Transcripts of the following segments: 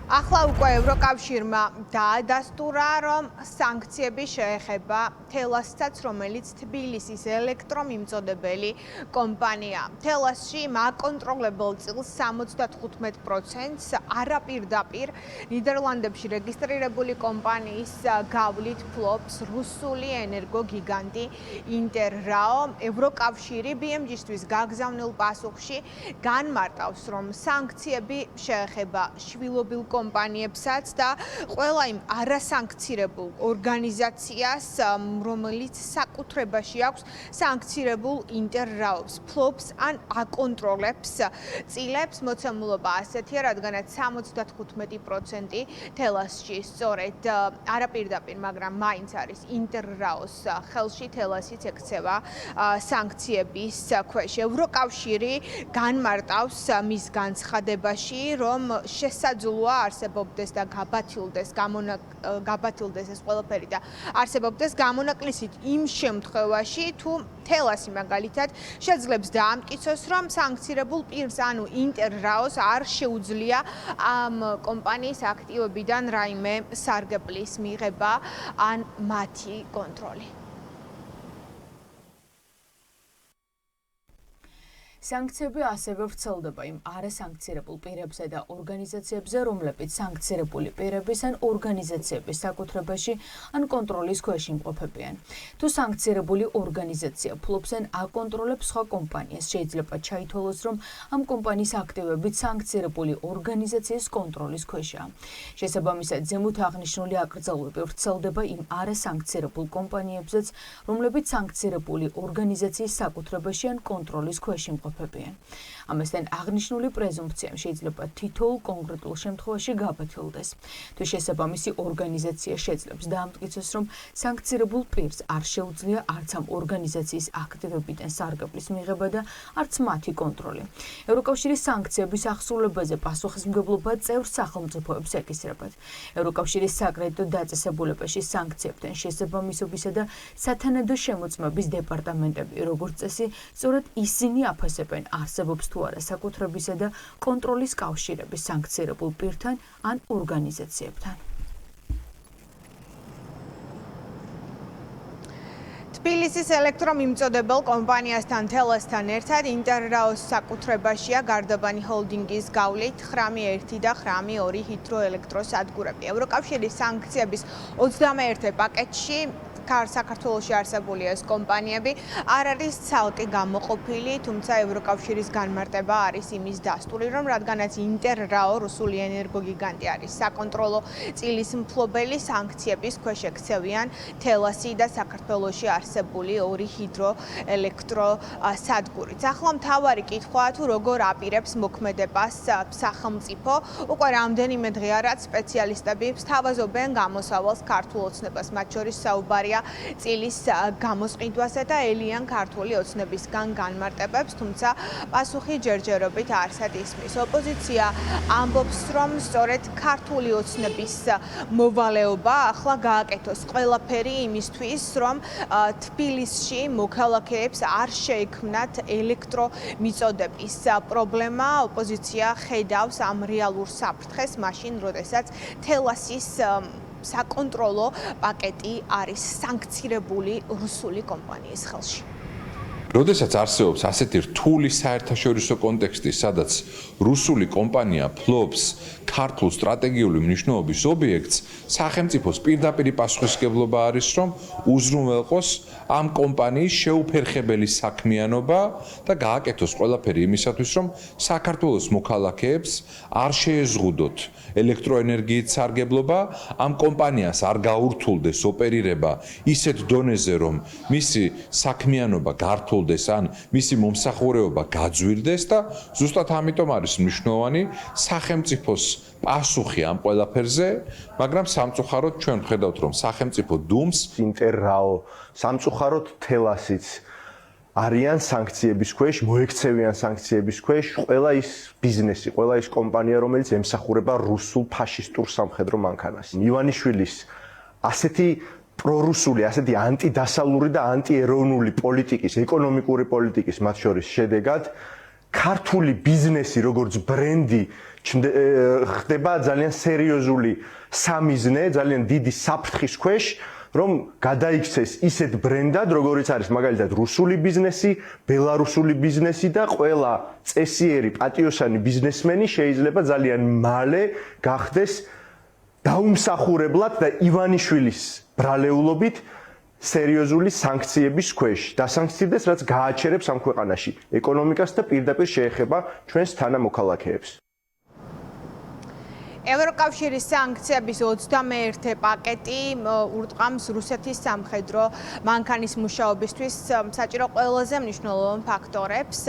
ახლა უკვე ევროკავშირმა დაადასტურა, რომ სანქციები შეეხება თელასაც, რომელიც თბილისის ელექტრომიმწოდებელი კომპანია. თელასში მაკონტროლებელ წილს 75%-ს არაპირდაპირ ნიდერლანდებში რეგისტრირებული კომპანიის გავლით ფლობს რუსული ენერგოგიგანტი ინტერრაო. ევროკავშირი BMG-თვის გაგზავნილ პასუხში განმარტავს, რომ სანქციები შეეხება შვილობილ კომპანიებსაც და ყველა იმ არასანქცირებულ ორგანიზაციას, რომელიც საკუთრებაში აქვს სანქცირებულ ინტერრაობს, ფლობს ან აკონტროლებს წილებს. მოცემულობა ასეთია, რადგანაც 75% თელასში სწორედ არაპირდაპირ, მაგრამ მაინც არის ინტერრაოს ხელში, თელასიც ექცევა სანქციების ქვეშ. ევროკავშირი განმარტავს მის განცხადებაში, რომ შესაძლოა არსებობდეს და გაბათილდეს ეს ყველაფერი და არსებობდეს გამონაკლისით იმ შემთხვევაში, თუ თელასი მაგალითად შეძლებს დაამტკიცოს, რომ სანქცირებულ პირს, ანუ ინტერრაოს არ შეუძლია ამ კომპანიის აქტივებიდან რაიმე სარგებლის მიღება ან მათი კონტროლი. სანქციები ასევე ვრცელდება იმ არასანქცირებულ პირებზე და ორგანიზაციებზე, რომლებიც სანქცირებული პირების ან ორგანიზაციების საკუთრებაში ან კონტროლის ქვეშ იმყოფებიან. თუ სანქცირებული ორგანიზაცია ფლობს ან აკონტროლებს სხვა კომპანიას, შეიძლება ჩაითვალოს, რომ ამ კომპანიის აქტივებიც სანქცირებული ორგანიზაციის კონტროლის ქვეშაა. შესაბამისად, ზემოთ აღნიშნული აკრძალვები ვრცელდება იმ არასანქცირებულ კომპანიებზეც, რომლებიც სანქცირებული ორგანიზაციის საკუთრებაში ან კონტროლის ქვეშ იმყოფებიან. ამასთან აღნიშნული პრეზუმფცია შეიძლება თითოეულ კონკრეტულ შემთხვევაში გაბათილდეს. თუ შესაბამისი ორგანიზაცია შეძლებს დაამტკიცოს, რომ სანქცირებულ პირს არ შეუძლია არც ამ ორგანიზაციის აქტივებიდან სარგებლის მიღება და არც მათი კონტროლი. ევროკავშირის სანქციების აღსრულებაზე პასუხისმგებლობა წევრ სახელმწიფოებს ეკისრებათ. ევროკავშირის საკრედიტო დაწესებულებაში სანქციებთან შესაბამისობისა და სათანადო შემოწმების დეპარტამენტები, როგორც წესი, სწორედ ისინი აფასებენ არსებობს თუ არა საკუთრებისა და კონტროლის კავშირების სანქცირებულ პირთან ან ორგანიზაციებთან. თბილისის ელექტრომიმწოდებელ კომპანიასთან თელასთან ერთად ინტერრაოს საკუთრებაშია გარდაბანი ჰოლდინგის გავლით ხრამი-1 და ხრამი-2 ჰიდროელექტროსადგურები. ევროკავშირის სანქციების 21 პაკეტში საქართველოში არსებული ეს კომპანიები არ არის ცალკე გამოყოფილი, თუმცა ევროკავშირის განმარტება არის იმის დასტური, რომ რადგანაც ინტერრაო რუსული ენერგოგიგანტი არის საკონტროლო წილის მფლობელი, სანქციების ქვეშ ექცევიან თელასი და საქართველოში არსებული 2 ჰიდროელექტროსადგურიც. ახლა მთავარი კითხვაა, თუ როგორ აპირებს მოქმედებას სახელმწიფო. უკვე რამდენიმე დღეა, რაც სპეციალისტები სთავაზობენ გამოსავალს ქართულ ოცნებას, მათ შორის საუბარია წილის გამოსყიდვასა და ელიან ქართული ოცნებისგან განმარტებებს, თუმცა პასუხი ჯერჯერობით არსად ისმის. ოპოზიცია ამბობს, რომ სწორედ ქართული ოცნების მოვალეობა ახლა გააკეთოს ყველაფერი იმისთვის, რომ თბილისში მოქალაქეებს არ შეექმნათ ელექტრომიწოდების პრობლემა. ოპოზიცია ხედავს ამ რეალურ საფრთხეს მაშინ, როდესაც თელასის საკონტროლო პაკეტი არის სანქცირებული რუსული კომპანიის ხელში. როდესაც არსებობს ასეთი რთული საერთაშორისო კონტექსტი, სადაც რუსული კომპანია ფლობს ქართულ სტრატეგიული მნიშვნელობის ობიექტს, სახელმწიფოს პირდაპირ პასუხისმგებლობა არის, რომ უზრუნველყოს ამ კომპანიის შეუფერხებელი საქმიანობა და გააკეთოს ყველაფერი იმისათვის, რომ საქართველოს მოქალაქეებს არ შეეზღუდოთ ელექტროენერგიით სარგებლობა, ამ კომპანიას არ გაურთულდეს ოპერირება ისეთ დონეზე, რომ მისი საქმიანობა გართულდეს ან მისი მომსახურება გაძვირდეს და ზუსტად ამიტომ არის მნიშვნელოვანი სახელმწიფოს პასუხი ამ ყველაფერზე, მაგრამ სამწუხაროდ ჩვენ ვხედავთ, რომ სახელმწიფო დუმს ინტერრაო სამწუხაროდ თელასიც არიან სანქციების ქვეშ, მოექცევიან სანქციების ქვეშ ყველა ის ბიზნესი, ყველა ის კომპანია, რომელიც ემსახურება რუსულ ფაშისტურ სამხედრო მანქანას. ივანიშვილის ასეთი პრორუსული, ასეთი ანტიდასავლური და ანტიეროვნული პოლიტიკის, ეკონომიკური პოლიტიკის მათ შორის შედეგად ქართული ბიზნესი როგორც ბრენდი ხდება ძალიან სერიოზული სამიზნე, ძალიან დიდი საფრთხის ქვეშ, რომ გადაიქცეს ისეთ ბრენდად, როგორიც არის მაგალითად რუსული ბიზნესი, ბელარუსული ბიზნესი და ყველა წესიერი პატიოსანი ბიზნესმენი შეიძლება ძალიან მალე გახდეს დაუმსახურებლად და ივანიშვილის ბრალეულობით სერიოზული სანქციების ქვეშ დასანქცირდეს, რაც გააჩერებს ამ ქვეყანაში ეკონომიკას და პირდაპირ შეეხება ჩვენს თანამოქალაქეებს. ევროკავშირის სანქციების 21 პაკეტი ურტყამს რუსეთის სამხედრო მანქანის მუშაობისთვის საჭირო ყველაზე მნიშვნელოვან ფაქტორებს.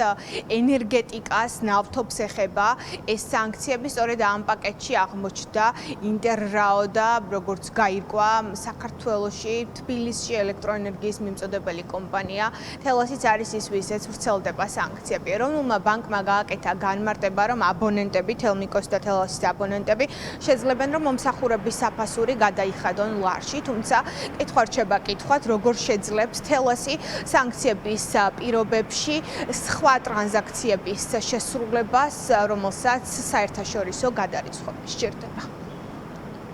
ენერგეტიკას, ნავთობს ეხება ეს სანქციები, სწორედ ამ პაკეტში აღმოჩნდა ინტერრაო და როგორც გაირკვა საქართველოში თბილისში ელექტროენერგიის მიმწოდებელი კომპანია თელასიც არის ის, ვისაც ვრცელდება სანქციები. ეროვნულმა ბანკმა გააკეთა განმარტება, რომ აბონენტები, თელმიკოს და თელასის აბონენტები შეძლებენ, რომ მომსახურების საფასური გადაიხადონ ლარში, თუმცა კითხვა რჩება კითხვად, როგორ შეძლებს თელასი სანქციების პირობებში სხვა ტრანზაქციების შესრულებას, რომელსაც საერთაშორისო გადარიცხვა სჭირდება.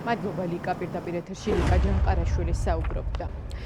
მადლობა ლიკა, პირდაპირ ეთერში ლიკა ჯანყარაშვილი საუბრობდა.